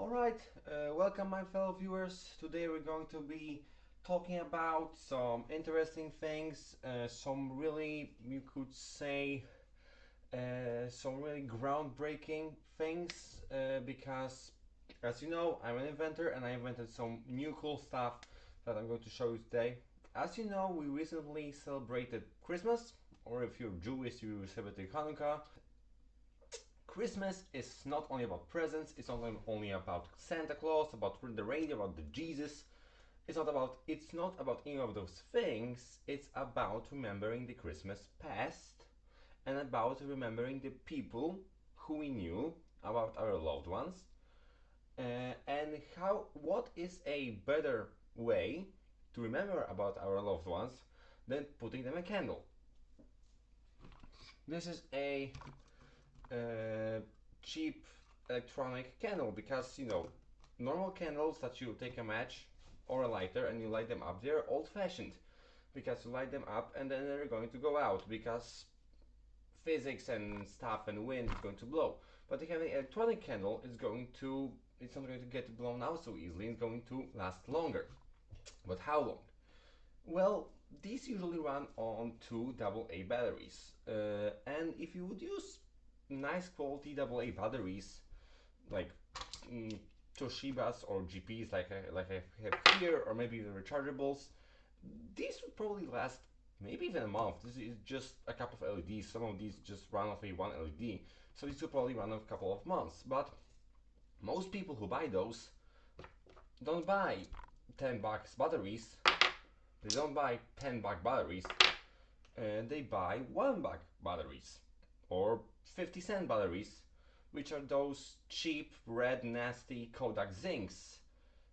Alright, welcome my fellow viewers. Today we're going to be talking about some interesting things, some really, you could say, some really groundbreaking things, because as you know, I'm an inventor and I invented some new cool stuff that I'm going to show you today. As you know, we recently celebrated Christmas, or if you're Jewish, you celebrated Hanukkah. Christmas is not only about presents, it's not only about Santa Claus, about the reindeer, about the Jesus. It's not about any of those things. It's about remembering the Christmas past and about remembering the people who we knew, about our loved ones, and what is a better way to remember about our loved ones than putting them a candle. This is a cheap electronic candle, because normal candles that you take a match or a lighter and you light them up, they're old-fashioned, because you light them up and then they're going to go out because physics and stuff and wind is going to blow. But if you have an electronic candle, it's not going to get blown out so easily. It's going to last longer. But how long? Well, these usually run on two AA batteries, and if you would use nice quality AA batteries like Toshiba's or GP's, like I have here, or maybe the rechargeables, these would probably last maybe even a month. This is just a couple of LEDs. Some of these just run off a one LED, so these will probably run a couple of months. But most people who buy those don't buy $10 batteries. They don't buy $10 batteries. They buy $1 batteries or 50-cent batteries, which are those cheap, red, nasty Kodak Zincs,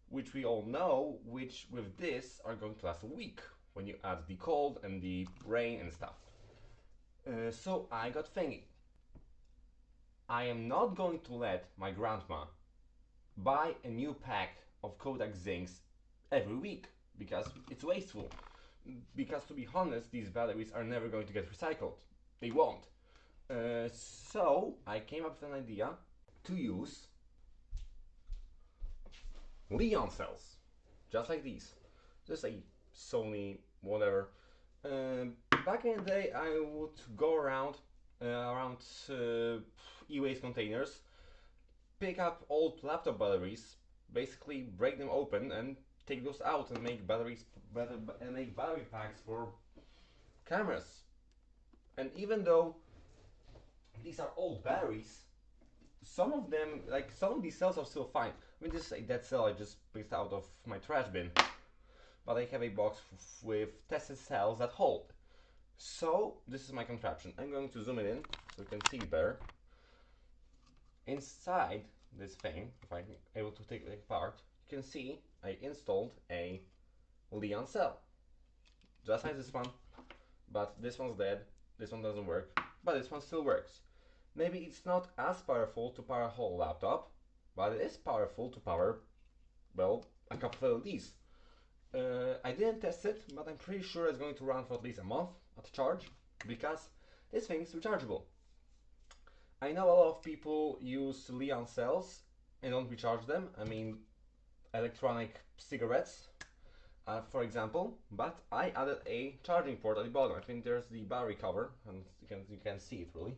which we all know, which with this are going to last a week when you add the cold and the rain and stuff. So I got thinking, I am not going to let my grandma buy a new pack of Kodak Zincs every week, because it's wasteful. Because to be honest, these batteries are never going to get recycled. They won't. So I came up with an idea to use Leon cells, just like these. Just a Sony, whatever. Back in the day, I would go around e-waste containers, pick up old laptop batteries, basically break them open and take those out and make battery packs for cameras. And even though these are old batteries, some of these cells are still fine. I mean, this is a dead cell I just picked out of my trash bin, but I have a box with tested cells that hold. So this is my contraption. I'm going to zoom it in so you can see it better. Inside this thing, if I'm able to take it apart, you can see I installed a Leon cell. Just like this one, but this one's dead, this one doesn't work, but this one still works. Maybe it's not as powerful to power a whole laptop, but it is powerful to power, well, a couple of LEDs. I didn't test it, but I'm pretty sure it's going to run for at least a month at charge, because this thing is rechargeable. I know a lot of people use Leon cells and don't recharge them. I mean, electronic cigarettes, for example, but I added a charging port at the bottom. I think there's the battery cover, and you can see it really.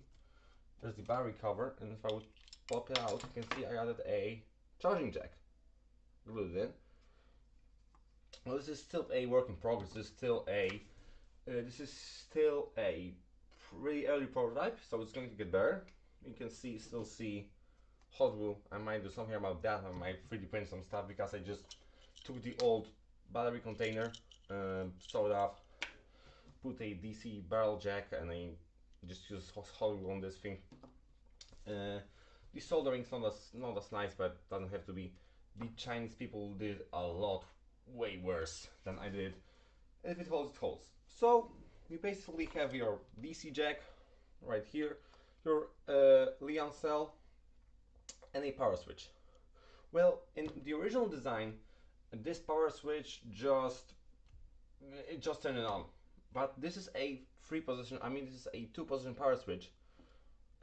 There's the battery cover, and if I would pop it out, you can see I added a charging jack. Glued it in. Well, this is still a work in progress. This is still a pretty early prototype, so it's going to get better. You can still see hot glue. I might do something about that. I might 3D print some stuff, because I just took the old battery container, sewed up, put a DC barrel jack, and I just use hot glue on this thing. The soldering's not as nice, but doesn't have to be. The Chinese people did a lot way worse than I did. If it holds, it holds. So you basically have your DC jack right here, your Leon cell, and a power switch. Well, in the original design, this power switch just turned it on. But this is a this is a 2-position power switch.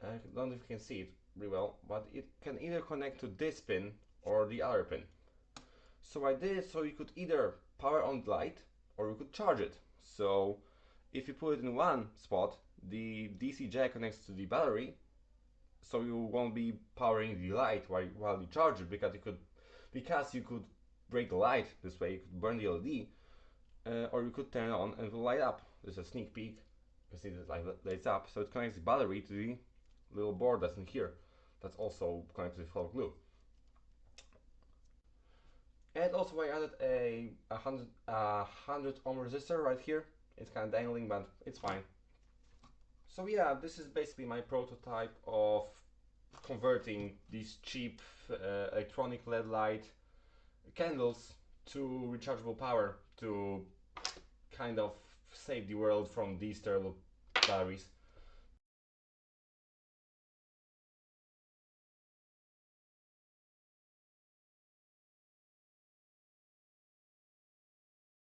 I don't know if you can see it really well, but it can either connect to this pin or the other pin. So I did it so you could either power on the light or you could charge it. So if you put it in one spot, the DC jack connects to the battery, so you won't be powering the light while you charge it, because you could break the light this way, you could burn the LED, or you could turn it on and it will light up. This is a sneak peek. You see this lights up, so it connects the battery to the little board that's in here. That's also connected with hot glue. And also I added a 100 ohm resistor right here. It's kind of dangling, but it's fine. So yeah, this is basically my prototype of converting these cheap electronic LED light candles to rechargeable power to kind of save the world from these terrible batteries.